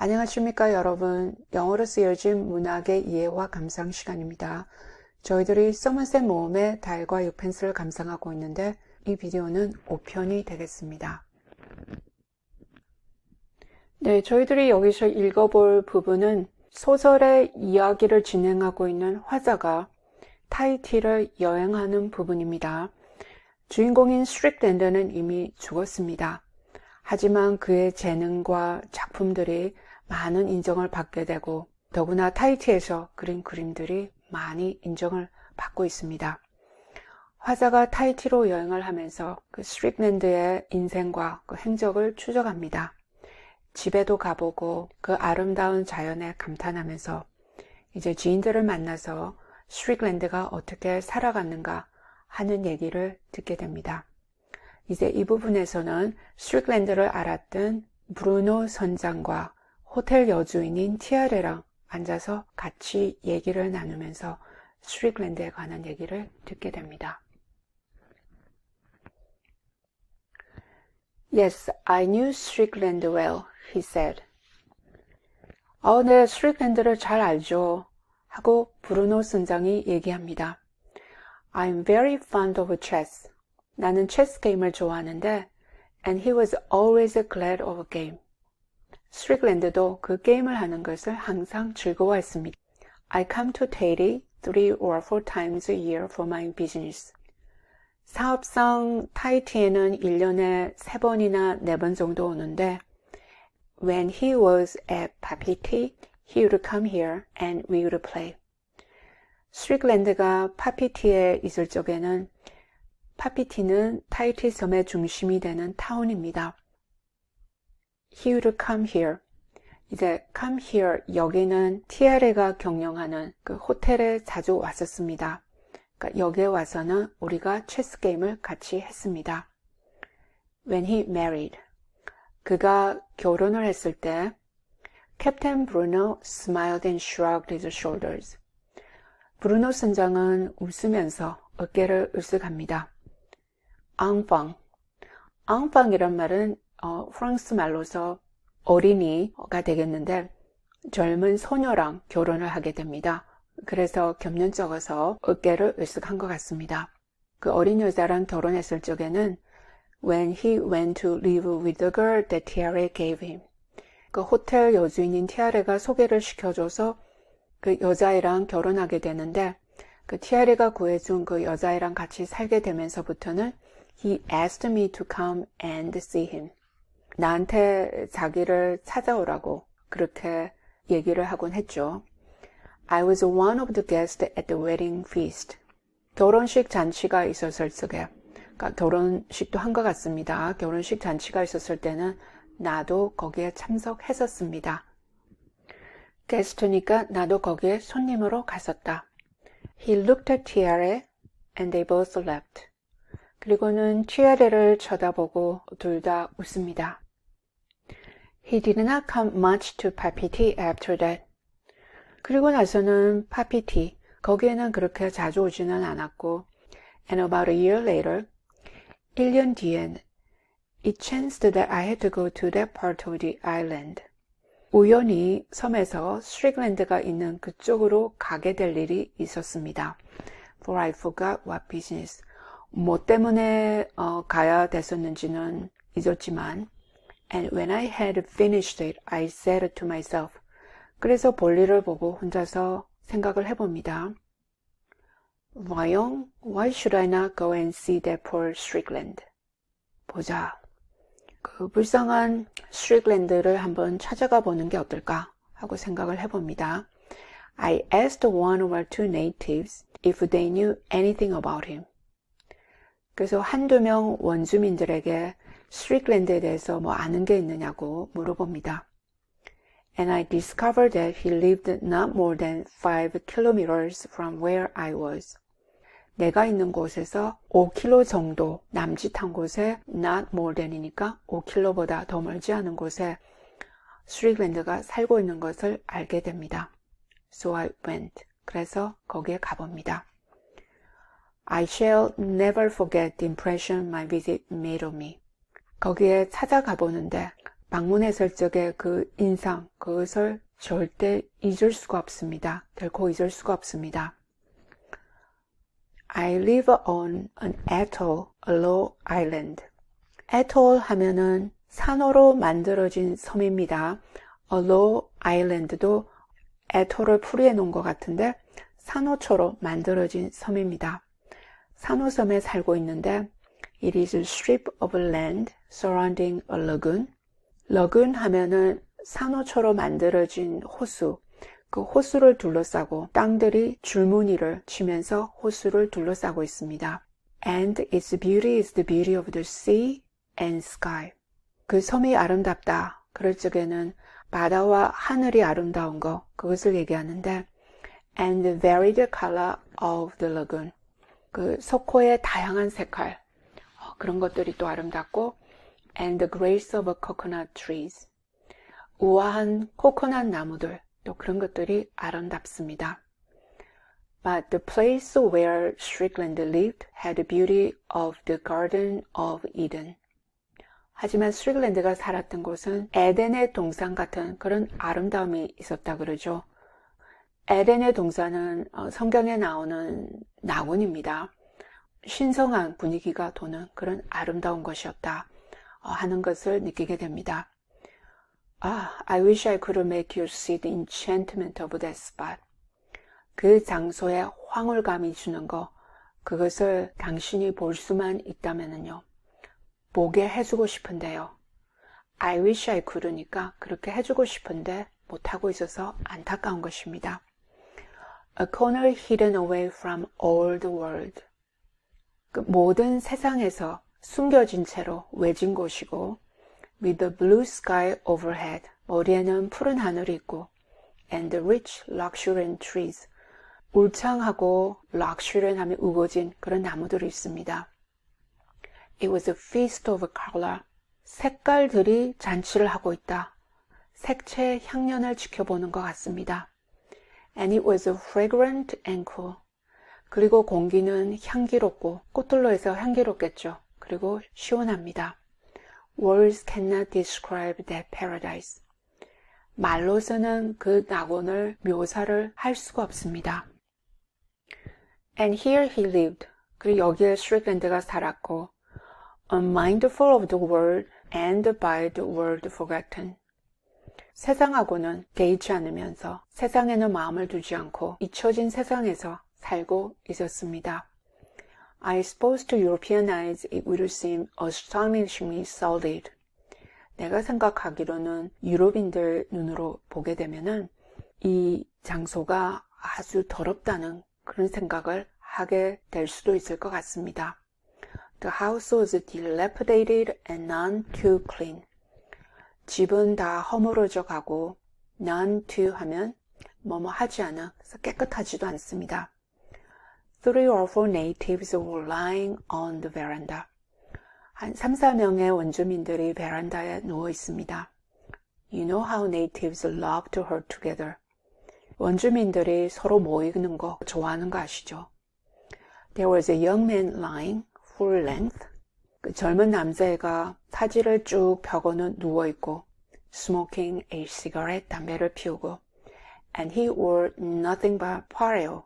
안녕하십니까 여러분. 영어로 쓰여진 문학의 이해와 감상 시간입니다. 저희들이 서머셋 모험의 달과 6펜스를 감상하고 있는데 이 비디오는 5편이 되겠습니다. 네, 저희들이 여기서 읽어볼 부분은 소설의 이야기를 진행하고 있는 화자가 타히티를 여행하는 부분입니다. 주인공인 스트릭랜드는 이미 죽었습니다. 하지만 그의 재능과 작품들이 많은 인정을 받게 되고 더구나 타히티에서 그린 그림들이 많이 인정을 받고 있습니다. 화자가 타히티로 여행을 하면서 그 스트릭랜드의 인생과 그 행적을 추적합니다. 집에도 가보고 그 아름다운 자연에 감탄하면서 이제 지인들을 만나서 스트릭랜드가 어떻게 살아갔는가 하는 얘기를 듣게 됩니다. 이제 이 부분에서는 스트릭랜드를 알았던 브루노 선장과 호텔 여주인인 티아레랑 앉아서 같이 얘기를 나누면서 스트릭랜드에 관한 얘기를 듣게 됩니다. Yes, I knew Strickland well, he said. 네, 스트릭랜드를 잘 알죠. 하고 브루노 선장이 얘기합니다. I'm very fond of chess. 나는 체스 게임을 좋아하는데 and he was always glad of a game. 스트릭랜드도 그 게임을 하는 것을 항상 즐거워했습니다. I come to Tahiti 3 or 4 times a year for my business. 사업상 타히티에는 1년에 3번이나 4번 정도 오는데 when he was at Papeete, he would come here and we would play. 스트릭랜드가 파피티에 있을 적에는 파피티는 타히티 섬의 중심이 되는 타운입니다. He would come here. 이제 come here 여기는 티아레가 경영하는 그 호텔에 자주 왔었습니다. 그러니까 여기에 와서는 우리가 체스 게임을 같이 했습니다. When he married. 그가 결혼을 했을 때 캡틴 브루노 smiled and shrugged his shoulders. 브루노 선장은 웃으면서 어깨를 으쓱합니다. enfant. enfant이란 말은 프랑스 말로서 어린이가 되겠는데 젊은 소녀랑 결혼을 하게 됩니다. 그래서 겸연쩍어서 어깨를 으쓱한 것 같습니다. 그 어린 여자랑 결혼했을 적에는 when he went to live with the girl that Tiare gave him. 그 호텔 여주인인 티아레가 소개를 시켜줘서 그 여자애랑 결혼하게 되는데 그 티아레가 구해준 그 여자애랑 같이 살게 되면서부터는 He asked me to come and see him. 나한테 자기를 찾아오라고 그렇게 얘기를 하곤 했죠. I was one of the guests at the wedding feast. 결혼식 잔치가 있었을 적에, 그러니까 결혼식도 한 것 같습니다. 결혼식 잔치가 있었을 때는 나도 거기에 참석했었습니다. 게스트니까 나도 거기에 손님으로 갔었다. He looked at Tiare and they both left. 그리고는 티아레를 쳐다보고 둘 다 웃습니다. He did not come much to Papeete after that. 그리고 나서는 파피티, 거기에는 그렇게 자주 오지는 않았고 and about a year later, 1년 뒤엔 it chanced that I had to go to that part of the island. 우연히 섬에서 스트릭랜드가 있는 그쪽으로 가게 될 일이 있었습니다. For I forgot what business. 뭐 때문에 가야 됐었는지는 잊었지만 And when I had finished it, I said to myself. 그래서 볼일을 보고 혼자서 생각을 해봅니다. Voyons, why should I not go and see that poor Strickland? 보자. 그 불쌍한 스트릭랜드를 한번 찾아가 보는 게 어떨까 하고 생각을 해봅니다. I asked one or two natives if they knew anything about him. 그래서 한두 명 원주민들에게 스트릭랜드에 대해서 뭐 아는 게 있느냐고 물어봅니다. And I discovered that he lived not more than 5 kilometers from where I was. 내가 있는 곳에서 5km 정도 남짓한 곳에 not more than이니까 5km보다 더 멀지 않은 곳에 스트릭랜드가 살고 있는 것을 알게 됩니다. So I went. 그래서 거기에 가봅니다. I shall never forget the impression my visit made on me. 거기에 찾아가 보는데 방문했을 적의 그 인상, 그것을 절대 잊을 수가 없습니다. 결코 잊을 수가 없습니다. I live on an atoll, a low island. atoll 하면은 산호로 만들어진 섬입니다. A low island도 atoll을 풀이해 놓은 것 같은데 산호초로 만들어진 섬입니다. 산호섬에 살고 있는데 It is a strip of land surrounding a lagoon. lagoon 하면은 산호초로 만들어진 호수, 그 호수를 둘러싸고 땅들이 줄무늬를 치면서 호수를 둘러싸고 있습니다. And its beauty is the beauty of the sea and sky. 그 섬이 아름답다. 그럴 적에는 바다와 하늘이 아름다운 거, 그것을 얘기하는데 And the varied color of the lagoon. 그 석호의 다양한 색깔, 그런 것들이 또 아름답고 And the grace of coconut trees. 우아한 코코넛 나무들, 또 그런 것들이 아름답습니다. But the place where Strickland lived had the beauty of the Garden of Eden. 하지만 스트릭랜드가 살았던 곳은 에덴의 동산 같은 그런 아름다움이 있었다 그러죠. 에덴의 동산은 성경에 나오는 낙원입니다. 신성한 분위기가 도는 그런 아름다운 것이었다 하는 것을 느끼게 됩니다. I wish I could make you see the enchantment of that spot. 그 장소에 황홀감이 주는 거, 그것을 당신이 볼 수만 있다면요. 보게 해주고 싶은데요. I wish I could니까 그렇게 해주고 싶은데 못하고 있어서 안타까운 것입니다. A corner hidden away from all the world. 그 모든 세상에서 숨겨진 채로 외진 곳이고 with the blue sky overhead. 머리에는 푸른 하늘이 있고 and the rich luxuriant trees. 울창하고 luxuriant하며 우거진 그런 나무들이 있습니다. It was a feast of color. 색깔들이 잔치를 하고 있다. 색채의 향연을 지켜보는 것 같습니다. And it was fragrant and cool. 그리고 공기는 향기롭고 꽃들로 해서 향기롭겠죠. 그리고 시원합니다. Words cannot describe that paradise. 말로서는 그 낙원을 묘사를 할 수가 없습니다. And here he lived. 그리고 여기에 스트릭랜드가 살았고 unmindful of the world and by the world forgotten. 세상하고는 개의치 않으면서 세상에는 마음을 두지 않고 잊혀진 세상에서 살고 있었습니다. I suppose to European eyes it would seem astonishingly solid. 내가 생각하기로는 유럽인들 눈으로 보게 되면은 이 장소가 아주 더럽다는 그런 생각을 하게 될 수도 있을 것 같습니다. The house was dilapidated and none too clean. 집은 다 허물어져 가고 none too 하면 뭐뭐 하지 않아, 그래서 깨끗하지도 않습니다. 3 or 4 natives were lying on the veranda. 한 3, 4명의 원주민들이 베란다에 누워 있습니다. You know how natives love to herd together. 원주민들이 서로 모이는 거 좋아하는 거 아시죠? There was a young man lying full length. 그 젊은 남자애가 사지를 쭉 펴고는 누워있고 smoking a cigarette, 담배를 피우고 and he wore nothing but pareo.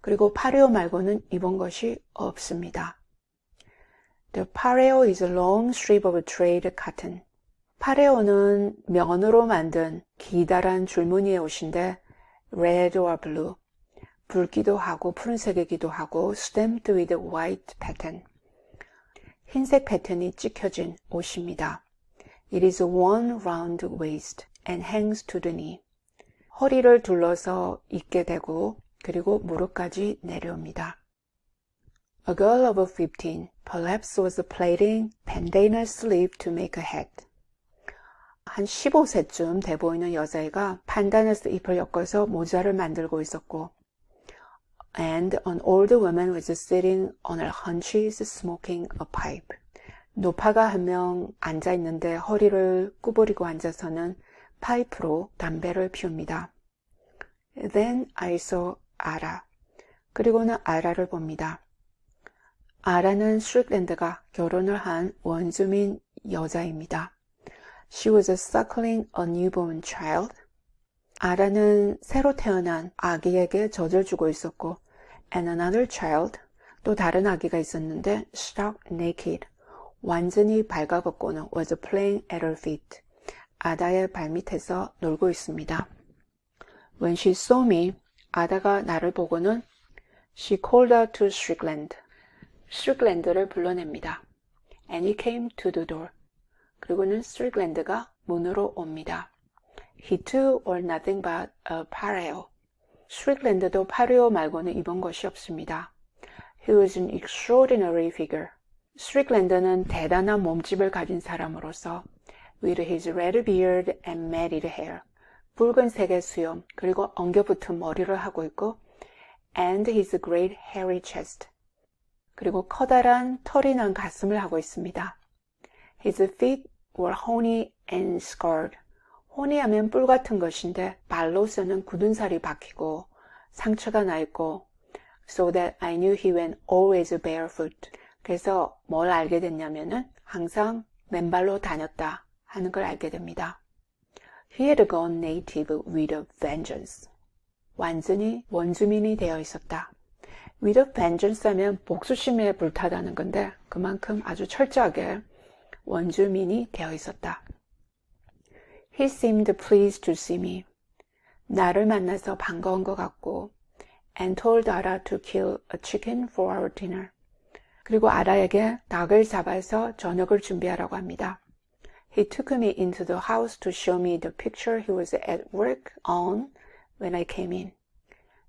그리고 파레오 말고는 입은 것이 없습니다. The pareo is a long strip of trade cotton. 파레오는 면으로 만든 기다란 줄무늬의 옷인데 red or blue, 붉기도 하고 푸른색이기도 하고 stamped with white pattern. 흰색 패턴이 찍혀진 옷입니다. It is worn round waist and hangs to the knee. 허리를 둘러서 입게 되고 그리고 무릎까지 내려옵니다. A girl of 15 perhaps was plaiting bandana sleeve to make a hat. 한 15세쯤 돼 보이는 여자애가 판다너스 잎을 엮어서 모자를 만들고 있었고 And an old woman was sitting on her haunches smoking a pipe. 노파가 한 명 앉아있는데 허리를 구부리고 앉아서는 파이프로 담배를 피웁니다. Then I saw Ara. 그리고는 아라를 봅니다. 아라는 스트릭랜드가 결혼을 한 원주민 여자입니다. She was suckling a newborn child. 아라는 새로 태어난 아기에게 젖을 주고 있었고 and another child, 또 다른 아기가 있었는데 struck naked, 완전히 발가벗고는 was playing at her feet, 아다의 발밑에서 놀고 있습니다. When she saw me, 아다가 나를 보고는 she called out to Strickland, 스트릭랜드를 불러냅니다. And he came to the door. 그리고는 스트릭랜드가 문으로 옵니다. He too wore nothing but a pareo. 스트릭랜드도 파리오 말고는 입은 것이 없습니다. He was an extraordinary figure. 스트릭랜드는 대단한 몸집을 가진 사람으로서 with his red beard and matted hair, 붉은색의 수염 그리고 엉겨붙은 머리를 하고 있고 and his great hairy chest, 그리고 커다란 털이 난 가슴을 하고 있습니다. His feet were horny and scarred. 혼이 하면 뿔 같은 것인데 발로서는 굳은 살이 박히고 상처가 나 있고 so that I knew he went always barefoot. 그래서 뭘 알게 됐냐면은 항상 맨발로 다녔다 하는 걸 알게 됩니다. He had gone native with a vengeance. 완전히 원주민이 되어 있었다. with a vengeance 하면 복수심에 불타다는 건데 그만큼 아주 철저하게 원주민이 되어 있었다. He seemed pleased to see me. 나를 만나서 반가운 것 같고 and told Ara to kill a chicken for our dinner. 그리고 아라에게 닭을 잡아서 저녁을 준비하라고 합니다. He took me into the house to show me the picture he was at work on when I came in.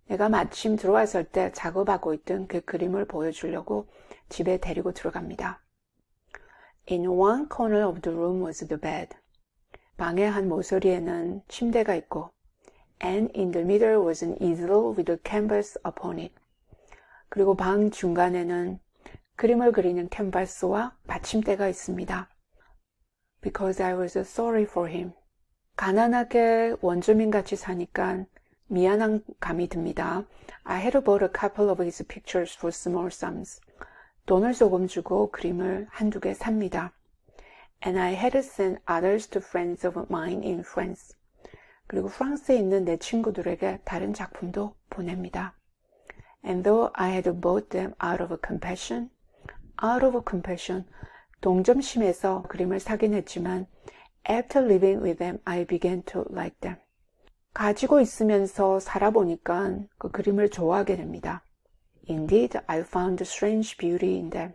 내가 마침 들어왔을 때 작업하고 있던 그 그림을 보여주려고 집에 데리고 들어갑니다. In one corner of the room was the bed. 방의 한 모서리에는 침대가 있고 and in the middle was an easel with a canvas upon it. 그리고 방 중간에는 그림을 그리는 캔버스와 받침대가 있습니다. Because I was sorry for him. 가난하게 원주민같이 사니까 미안한 감이 듭니다. I had bought a couple of his pictures for small sums. 돈을 조금 주고 그림을 한두 개 삽니다. And I had sent others to friends of mine in France. 그리고 프랑스에 있는 내 친구들에게 다른 작품도 보냅니다. And though I had bought them out of compassion, 동정심에서 그림을 사긴 했지만 after living with them, I began to like them. 가지고 있으면서 살아보니까 그 그림을 좋아하게 됩니다. Indeed, I found strange beauty in them.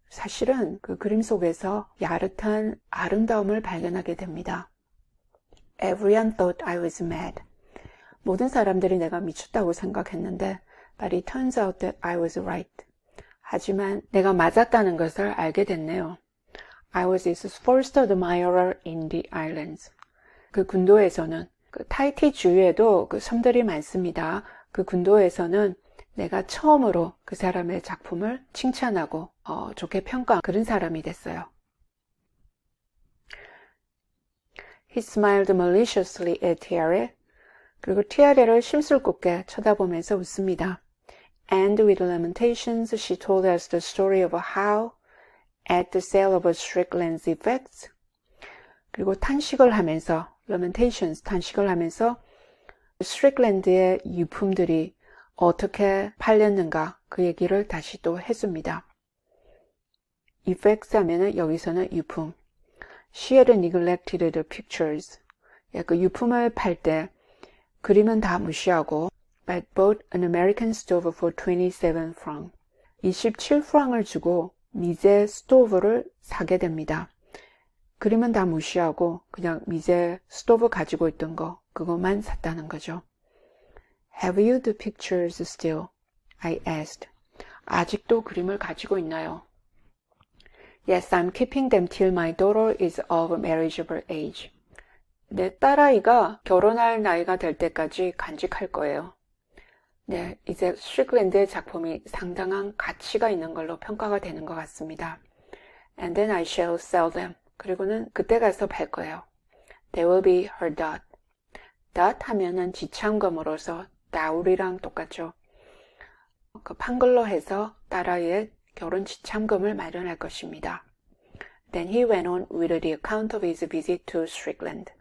사실은 그 그림 속에서 야릇한 아름다움을 발견하게 됩니다. Everyone thought I was mad. 모든 사람들이 내가 미쳤다고 생각했는데 but it turns out that I was right. 하지만 내가 맞았다는 것을 알게 됐네요. I was his first admirer in the islands. 그 군도에서는 그 타이티 주위에도 그 섬들이 많습니다. 그 군도에서는 내가 처음으로 그 사람의 작품을 칭찬하고 좋게 평가한 그런 사람이 됐어요. He smiled maliciously at Tiare. 그리고 티아레를 심술궂게 쳐다보면서 웃습니다. And with lamentations she told us the story of how, at the sale of Strickland's effects, 그리고 탄식을 하면서 lamentations, 탄식을 하면서 스트릭랜드의 유품들이 어떻게 팔렸는가 그 얘기를 다시 또 해줍니다. effects 하면은 여기서는 유품. She had neglected the pictures. 그 유품을 팔 때 그림은 다 무시하고 but bought an American stove for 27 francs. 27프랑을 주고 미제 스토브를 사게 됩니다. 그림은 다 무시하고 그냥 미제 스토브 가지고 있던 거 그것만 샀다는 거죠. Have you the pictures still? I asked. 아직도 그림을 가지고 있나요? Yes, I'm keeping them till my daughter is of marriageable age. 내 딸아이가 결혼할 나이가 될 때까지 간직할 거예요. 네, 이제 스트릭랜드의 작품이 상당한 가치가 있는 걸로 평가가 되는 것 같습니다. And then I shall sell them. 그리고는 그때 가서 팔 거예요. They will be her dot. dot 하면은 지참금으로서 다우리랑 똑같죠. 그 판글로 해서 딸아이의 결혼 지참금을 마련할 것입니다. Then he went on with the account of his visit to Strickland.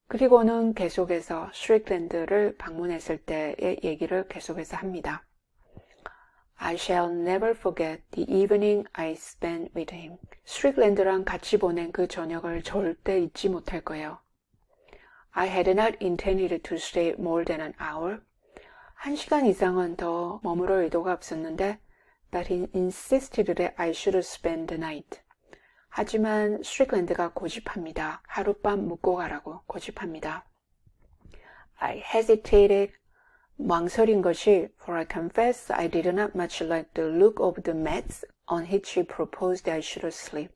그리고는 계속해서 스트릭랜드를 방문했을 때의 얘기를 계속해서 합니다. I shall never forget the evening I spent with him. 스트릭랜드랑 같이 보낸 그 저녁을 절대 잊지 못할 거예요. I had not intended to stay more than an hour. 1시간 이상은 더 머무를 의도가 없었는데 but he insisted that I should spend the night. 하지만 스트릭랜드가 고집합니다. 하룻밤 묵고 가라고 고집합니다. I hesitated. 망설인 것이 for I confess I did not much like the look of the mats on which he proposed I should sleep.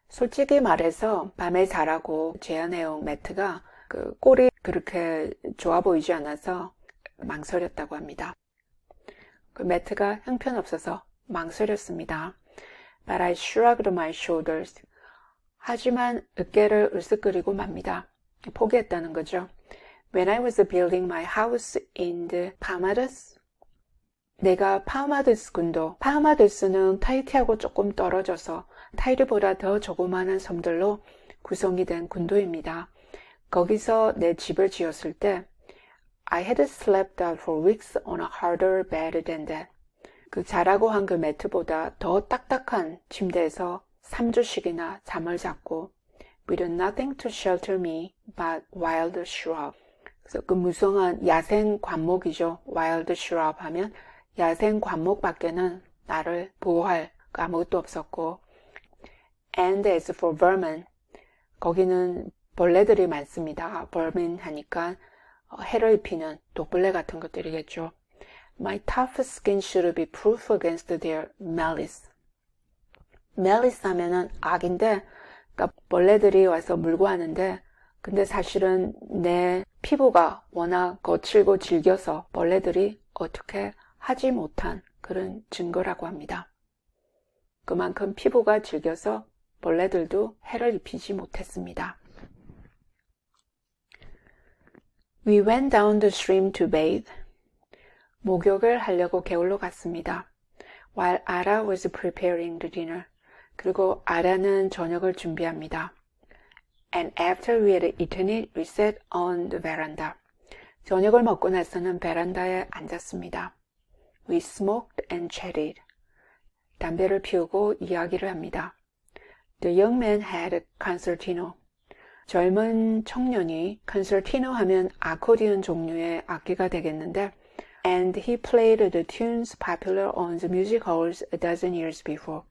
솔직히 말해서 밤에 자라고 제안해온 매트가 그 꼴이 그렇게 좋아 보이지 않아서 망설였다고 합니다. 그 매트가 형편없어서 망설였습니다. But I shrugged my shoulders. 하지만 어깨를 으쓱거리고 맙니다. 포기했다는 거죠. When I was building my house in the Palmadas, 내가 파마드스 군도, 파마드스는 타이티하고 조금 떨어져서 타이르보다 더 조그마한 섬들로 구성이 된 군도입니다. 거기서 내 집을 지었을 때 I had slept out for weeks on a harder bed than that. 그 자라고 한 그 매트보다 더 딱딱한 침대에서 3주씩이나 잠을 잤고 with nothing to shelter me but wild shrub. 그래서 그 무성한 야생 관목이죠. wild shrub 하면 야생 관목밖에는 나를 보호할 아무것도 없었고 and as for vermin, 거기는 벌레들이 많습니다. vermin 하니까 해를 입히는 독벌레 같은 것들이겠죠. My tough skin should be proof against their malice. malice 하면은 악인데, 그러니까 벌레들이 와서 물고 하는데, 근데 사실은 내 피부가 워낙 거칠고 질겨서 벌레들이 어떻게 하지 못한 그런 증거라고 합니다. 그만큼 피부가 질겨서 벌레들도 해를 입히지 못했습니다. We went down the stream to bathe. 목욕을 하려고 개울로 갔습니다. While Ara was preparing the dinner. 그리고 아라는 저녁을 준비합니다. And after we had eaten it, we sat on the veranda. 저녁을 먹고 나서는 베란다에 앉았습니다. We smoked and chatted. 담배를 피우고 이야기를 합니다. The young man had a concertino. 젊은 청년이 concertino 하면 아코디언 종류의 악기가 되겠는데 and he played the tunes popular on the music halls a dozen years before.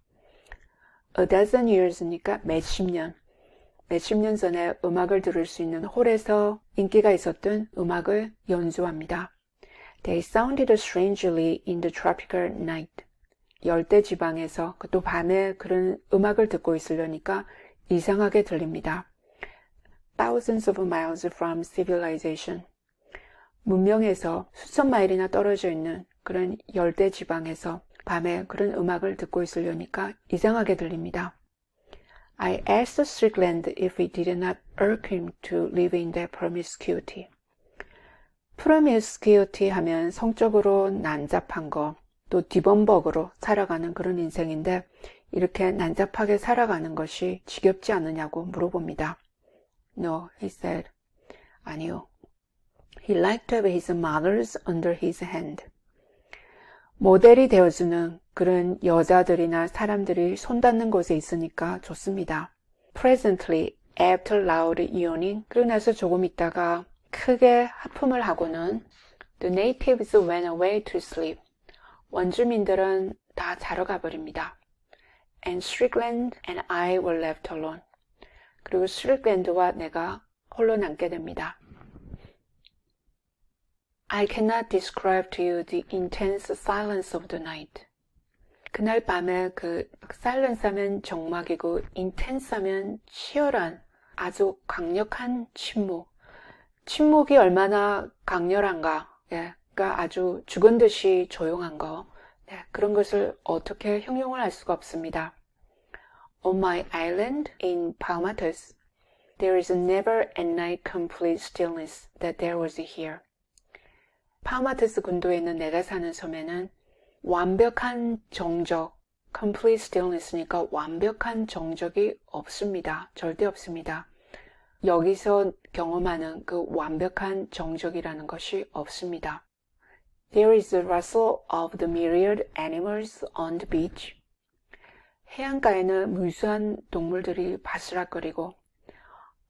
A dozen years니까 몇십 년 전에 음악을 들을 수 있는 홀에서 인기가 있었던 음악을 연주합니다. They sounded strangely in the tropical night. 열대 지방에서 또 밤에 그런 음악을 듣고 있으려니까 이상하게 들립니다. Thousands of miles from civilization. 문명에서 수천 마일이나 떨어져 있는 그런 열대 지방에서 밤에 그런 음악을 듣고 있으려니까 이상하게 들립니다. I asked Strickland if it did not irk him to live in that promiscuity. promiscuity 하면 성적으로 난잡한 거, 또 디범벅으로 살아가는 그런 인생인데 이렇게 난잡하게 살아가는 것이 지겹지 않느냐고 물어봅니다. No, he said. 아니요. He liked to have his models under his hand. 모델이 되어주는 그런 여자들이나 사람들이 손닿는 곳에 있으니까 좋습니다. Presently, after loud yawning, 그러고 나서 조금 있다가 크게 하품을 하고는 The natives went away to sleep. 원주민들은 다 자러 가버립니다. And Strickland and I were left alone. 그리고 스트릭랜드와 내가 홀로 남게 됩니다. I cannot describe to you the intense silence of the night. 그날 밤에 그 silence 하면 정막이고 intense 하면 치열한 아주 강력한 침묵. 침묵이 얼마나 강렬한가. 예, 그러니까 아주 죽은 듯이 조용한 거. 예, 그런 것을 어떻게 형용을 할 수가 없습니다. On my island in Palmatas, there is never at night complete stillness that there was here. 파마테스 군도에 있는 내가 사는 섬에는 완벽한 정적, complete stillness니까 완벽한 정적이 없습니다. 절대 없습니다. 여기서 경험하는 그 완벽한 정적이라는 것이 없습니다. There is a rustle of the myriad animals on the beach. 해안가에는 무수한 동물들이 바스락거리고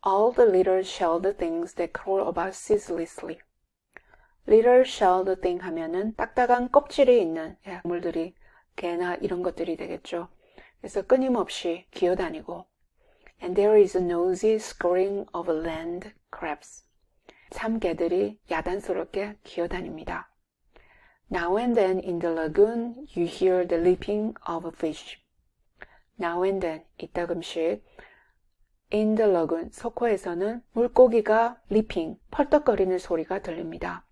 all the little shelled things that crawl about ceaselessly. little shelled thing 하면은 딱딱한 껍질이 있는 동물들이 개나 이런 것들이 되겠죠. 그래서 끊임없이 기어다니고 and there is a noisy scurrying of land crabs. 참개들이 야단스럽게 기어다닙니다. Now and then in the lagoon you hear the leaping of a fish. Now and then 이따금씩 in the lagoon 석호에서는 물고기가 leaping 펄떡거리는 소리가 들립니다.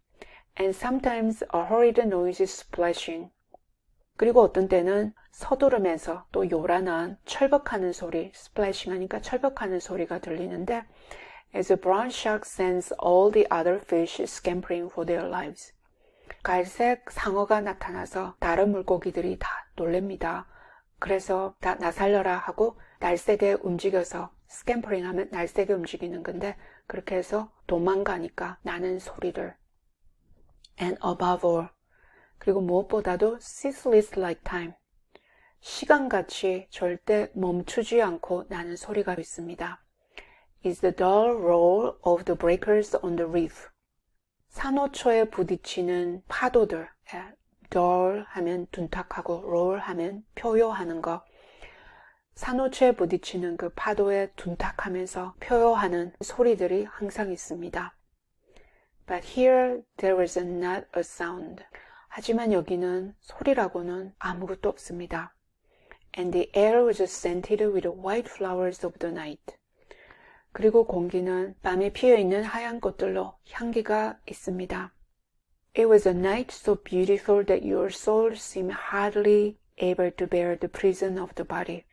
And sometimes a horrid noise splashing. 그리고 어떤 때는 서두르면서 또 요란한 철벅하는 소리, splashing 하니까 철벅하는 소리가 들리는데 as a brown shark sends all the other fish scampering for their lives. 갈색 상어가 나타나서 다른 물고기들이 다 놀랍니다. 그래서 다 나 살려라 하고 날쌔게 움직여서 scampering 하면 날쌔게 움직이는 건데 그렇게 해서 도망가니까 나는 소리를 and above all 그리고 무엇보다도 ceaseless like time 시간같이 절대 멈추지 않고 나는 소리가 있습니다. is the dull roll of the breakers on the reef. 산호초에 부딪히는 파도들, dull 하면 둔탁하고 roll 하면 표요하는 거. 산호초에 부딪히는 그 파도에 둔탁하면서 표요하는 소리들이 항상 있습니다. But here there was not a sound. 하지만 여기는 소리라고는 아무것도 없습니다. And the air was scented with the white flowers of the night. 그리고 공기는 밤에 피어있는 하얀 꽃들로 향기가 있습니다. It was a night so beautiful that your soul seemed hardly able to bear the prison of the body.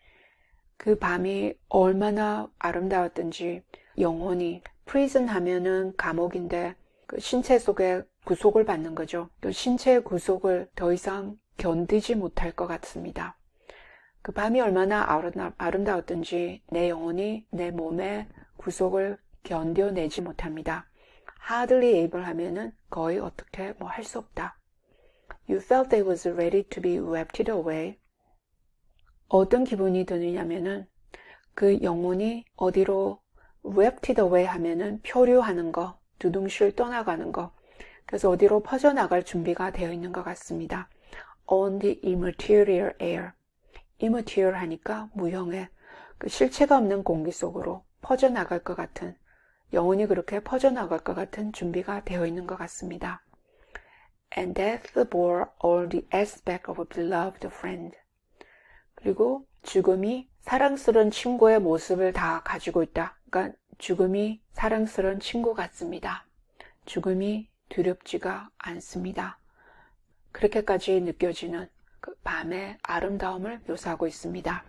그 밤이 얼마나 아름다웠던지 영혼이 prison 하면은 감옥인데 그 신체 속에 구속을 받는 거죠. 그 신체의 구속을 더 이상 견디지 못할 것 같습니다. 그 밤이 얼마나 아름다웠던지 내 영혼이 내 몸의 구속을 견뎌내지 못합니다. hardly able 하면은 거의 어떻게 뭐 할 수 없다. You felt it was ready to be wafted away. 어떤 기분이 드느냐면은 그 영혼이 어디로 wafted away 하면은 표류하는 거, 두둥실 떠나가는 거. 그래서 어디로 퍼져나갈 준비가 되어 있는 것 같습니다. On the immaterial air. immaterial 하니까 무형의 그 실체가 없는 공기 속으로 퍼져나갈 것 같은 영혼이 그렇게 퍼져나갈 것 같은 준비가 되어 있는 것 같습니다. And death bore all the aspect of a beloved friend. 그리고 죽음이 사랑스러운 친구의 모습을 다 가지고 있다. 그러니까 죽음이 사랑스러운 친구 같습니다. 죽음이 두렵지가 않습니다. 그렇게까지 느껴지는 그 밤의 아름다움을 묘사하고 있습니다.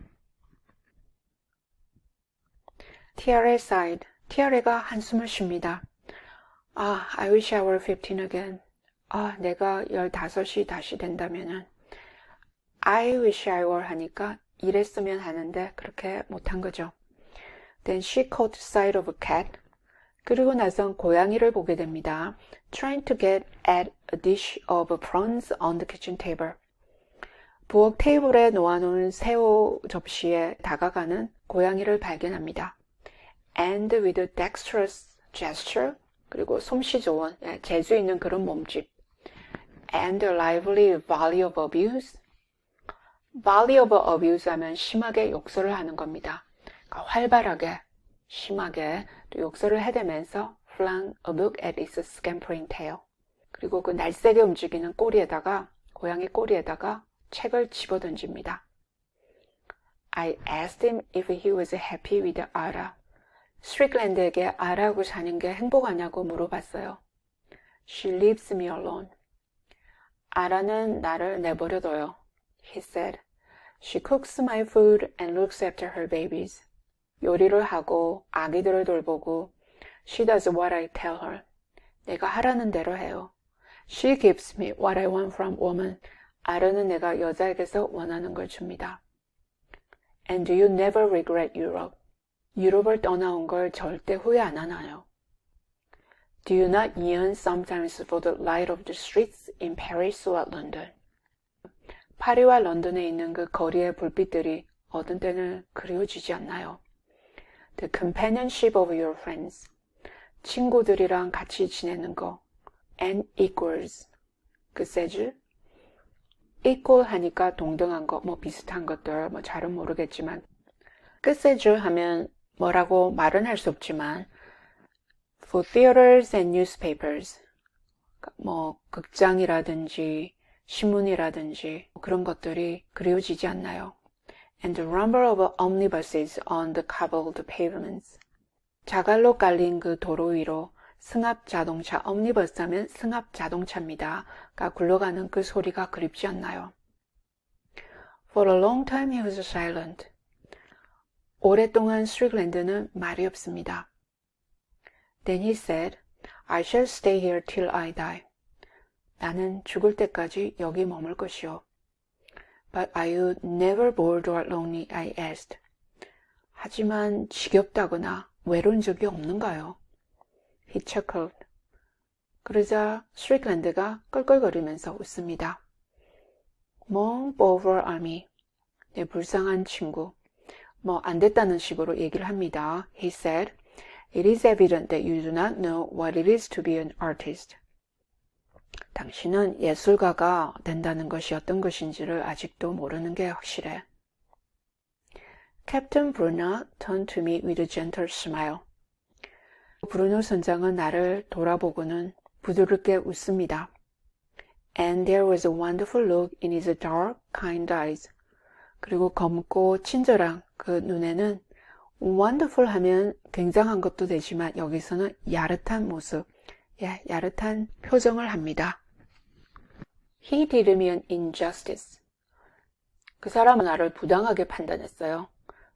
Tiare sighed. 티아레가 한숨을 쉽니다. I wish I were 15 again. 내가 15이 다시 된다면은. I wish I were 하니까 이랬으면 하는데 그렇게 못한 거죠. Then she caught sight of a cat. 그리고 나선 고양이를 보게 됩니다. Trying to get at a dish of prawns on the kitchen table. 부엌 테이블에 놓아놓은 새우 접시에 다가가는 고양이를 발견합니다. And with a dexterous gesture, 그리고 솜씨 좋은, 재주 있는 그런 몸짓. And a lively volley of abuse. volley of abuse 하면 심하게 욕설을 하는 겁니다. 그러니까 활발하게, 심하게 또 욕설을 해대면서 flung a book at its scampering tail. 그리고 그 날쌔게 움직이는 꼬리에다가, 고양이 꼬리에다가 책을 집어던집니다. I asked him if he was happy with Ara. 스트릭랜드에게 아라하고 사는 게 행복하냐고 물어봤어요. She leaves me alone. 아라는 나를 내버려둬요. He said. She cooks my food and looks after her babies. 요리를 하고 아기들을 돌보고 She does what I tell her. 내가 하라는 대로 해요. She gives me what I want from woman. 아르는 내가 여자에게서 원하는 걸 줍니다. And do you never regret Europe? 유럽을 떠나온 걸 절대 후회 안 하나요? Do you not yearn sometimes for the light of the streets in Paris or London? 파리와 런던에 있는 그 거리의 불빛들이 어떤 때는 그리워지지 않나요? The companionship of your friends. 친구들이랑 같이 지내는 거. And equals. 그 세 줄. equal 하니까 동등한 거, 뭐 비슷한 것들, 뭐 잘은 모르겠지만 그 세 줄 하면 뭐라고 말은 할 수 없지만 for theaters and newspapers. 뭐 극장이라든지 신문이라든지 그런 것들이 그리워지지 않나요? And the rumble of omnibuses on the cobbled pavements. 자갈로 깔린 그 도로 위로 승합 자동차, omnibus 하면 승합 자동차입니다. 가 굴러가는 그 소리가 그립지 않나요? For a long time he was silent. 오랫동안 스트릭랜드는 말이 없습니다. Then he said, I shall stay here till I die. 나는 죽을 때까지 여기 머물 것이요. But are you never bored or lonely? I asked. 하지만 지겹다거나 외로운 적이 없는가요? He chuckled. 그러자 스트릭랜드가 껄껄거리면서 웃습니다. Mon pauvre ami. 내 불쌍한 친구. 뭐 안 됐다는 식으로 얘기를 합니다. He said, It is evident that you do not know what it is to be an artist. 당신은 예술가가 된다는 것이 어떤 것인지를 아직도 모르는 게 확실해. Captain Bruna turned to me with a gentle smile. 브루노 선장은 나를 돌아보고는 부드럽게 웃습니다. And there was a wonderful look in his dark, kind eyes. 그리고 검고 친절한 그 눈에는 wonderful 하면 굉장한 것도 되지만 여기서는 야릇한 모습, 야릇한 표정을 합니다. He did me an injustice. 그 사람은 나를 부당하게 판단했어요.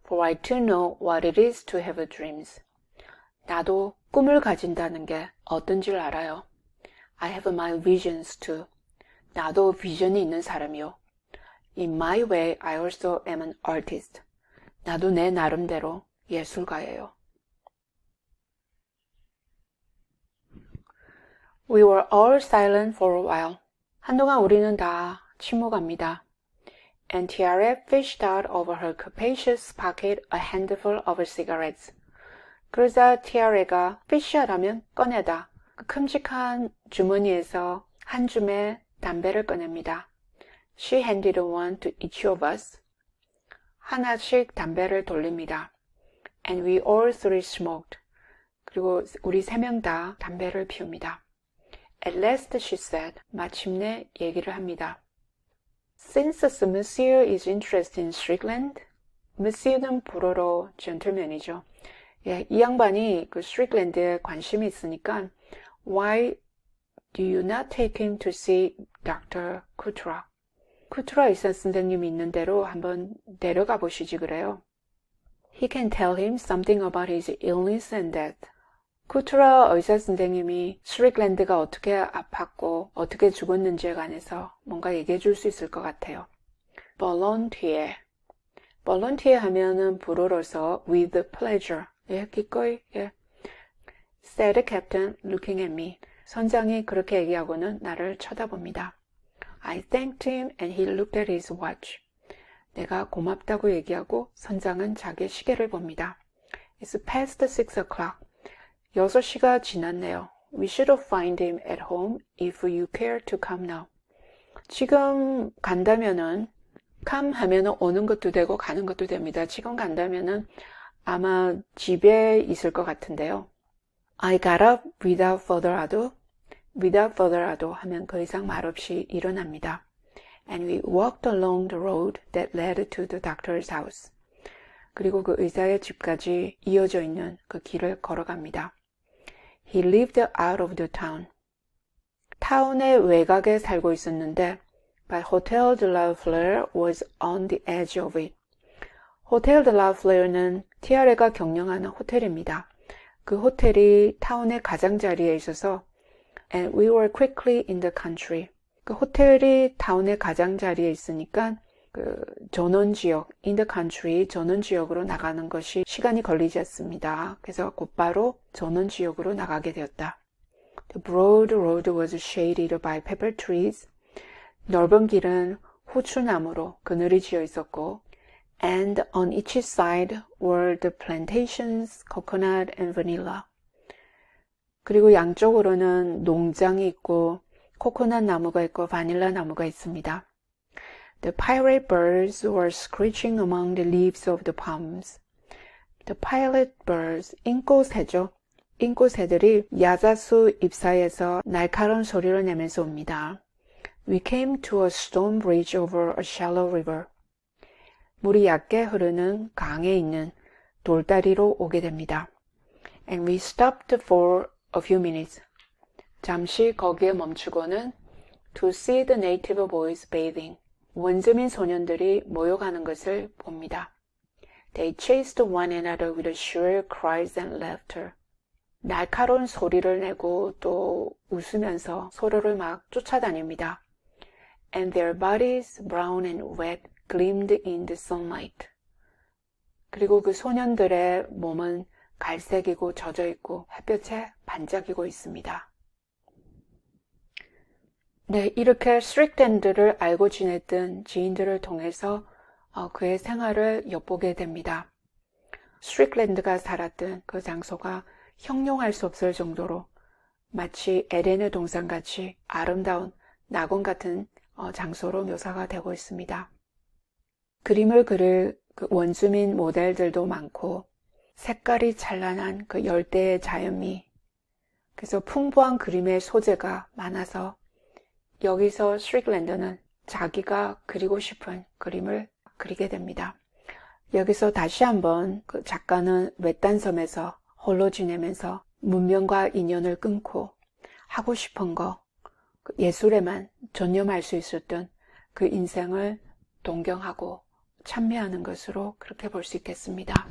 For I too know what it is to have dreams. 나도 꿈을 가진다는 게 어떤지를 알아요. I have my visions too. 나도 비전이 있는 사람이요. In my way, I also am an artist. 나도 내 나름대로 예술가예요. We were all silent for a while. 한동안 우리는 다 침묵합니다. And Tiare fished out of her capacious pocket a handful of cigarettes. 그러자 티아레가 fish하라면 꺼내다. 그 큼직한 주머니에서 한 줌의 담배를 꺼냅니다. She handed one to each of us. 하나씩 담배를 돌립니다. And we all three smoked. 그리고 우리 세 명 다 담배를 피웁니다. At last she said, 마침내 얘기를 합니다. Since Monsieur is interested in Strickland, Monsieur는 불어로 젠틀맨이죠. 예, 이 양반이 그 스트릭랜드에 관심이 있으니까 Why do you not take him to see Dr. Couture? 쿠트라 의사 선생님이 있는 대로 한번 데려가 보시지 그래요. He can tell him something about his illness and death. 쿠트라 의사 선생님이 스트릭랜드가 어떻게 아팠고 어떻게 죽었는지에 관해서 뭔가 얘기해 줄 수 있을 것 같아요. Volunteer. Volunteer 하면은 불어로서 with pleasure. 예, 기꺼이, 예. said the captain looking at me. 선장이 그렇게 얘기하고는 나를 쳐다봅니다. I thanked him and he looked at his watch. 내가 고맙다고 얘기하고 선장은 자기 시계를 봅니다. It's past 6 o'clock. 6시가 지났네요. We should find him at home if you care to come now. 지금 간다면은 come 하면은 오는 것도 되고 가는 것도 됩니다. 지금 간다면은 아마 집에 있을 것 같은데요. I got up without further ado. Without further ado 하면 그 이상 말없이 일어납니다. And we walked along the road that led to the doctor's house. 그리고 그 의사의 집까지 이어져 있는 그 길을 걸어갑니다. He lived out of the town. 타운의 외곽에 살고 있었는데 but Hotel de la Fleur was on the edge of it. 호텔 드 라 플레어는 티아레가 경영하는 호텔입니다. 그 호텔이 타운의 가장자리에 있어서 And we were quickly in the country. 그 호텔이 타운의 가장자리에 있으니까 그 전원지역, in the country 전원지역으로 나가는 것이 시간이 걸리지 않습니다. 그래서 곧바로 전원지역으로 나가게 되었다. The broad road was shaded by pepper trees. 넓은 길은 후추나무로 그늘이 지어 있었고 and on each side were the plantations, coconut and vanilla. 그리고 양쪽으로는 농장이 있고 코코넛 나무가 있고 바닐라 나무가 있습니다. The pilot birds were screeching among the leaves of the palms. The pilot birds, 인꼬새죠. 인꼬새들이 야자수 잎사이에서 날카로운 소리를 내면서 옵니다. We came to a stone bridge over a shallow river. 물이 얕게 흐르는 강에 있는 돌다리로 오게 됩니다. And we stopped for a few minutes. 잠시 거기에 멈추고는 to see the native boys bathing. 원주민 소년들이 모여가는 것을 봅니다. They chased one another with shrill cries and laughter. 날카로운 소리를 내고 또 웃으면서 서로를 막 쫓아다닙니다. And their bodies, brown and wet, gleamed in the sunlight. 그리고 그 소년들의 몸은 갈색이고 젖어있고 햇볕에 반짝이고 있습니다. 네, 이렇게 스트릭랜드를 알고 지냈던 지인들을 통해서 그의 생활을 엿보게 됩니다. 스트릭랜드가 살았던 그 장소가 형용할 수 없을 정도로 마치 에덴의 동산같이 아름다운 낙원 같은 장소로 묘사가 되고 있습니다. 그림을 그릴 그 원주민 모델들도 많고 색깔이 찬란한 그 열대의 자연미, 그래서 풍부한 그림의 소재가 많아서 여기서 스트릭랜드는 자기가 그리고 싶은 그림을 그리게 됩니다. 여기서 다시 한번 그 작가는 외딴 섬에서 홀로 지내면서 문명과 인연을 끊고 하고 싶은 거, 그 예술에만 전념할 수 있었던 그 인생을 동경하고 찬미하는 것으로 그렇게 볼 수 있겠습니다.